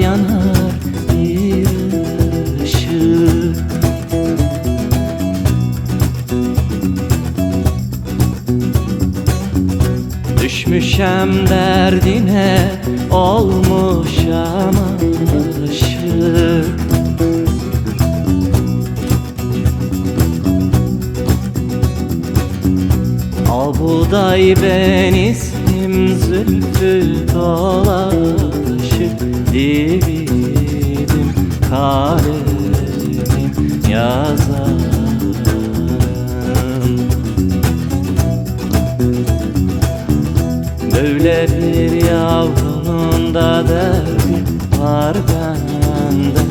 yanar bir ışık. Düşmüşem derdine, olmuşam aşık. Al buğday ben isim, zülfü dolaşık. Dividim kalemim yazarım. Böyle bir yavrunun da derdi var bende,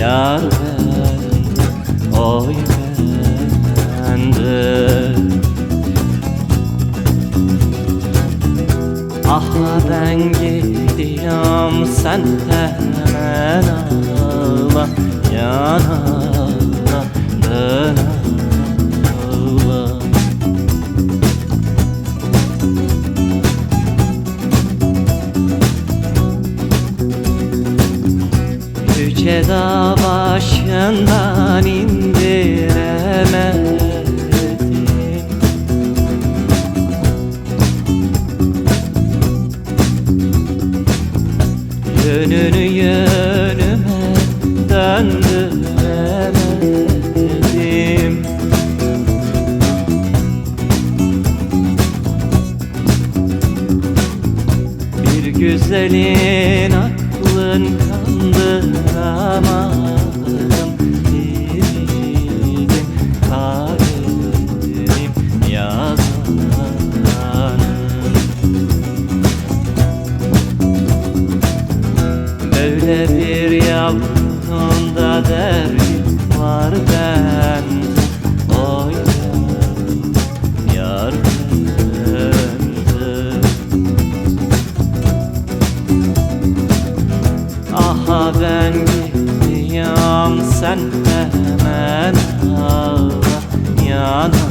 yar bende, oy bende. Aha ben gidiyorum, sen hemen ağla, yanağına dön ağla. Yüce dağ başından indiremedim. Yönünü yönüme döndüremedim. Bir güzelin aklın kandıramadım. Dividim kalemim yazanım. Böyle bir yavrunun da derdi var bende, oy bende, yar bende. Aha ben gidiyorum, sen hemen ağla, yana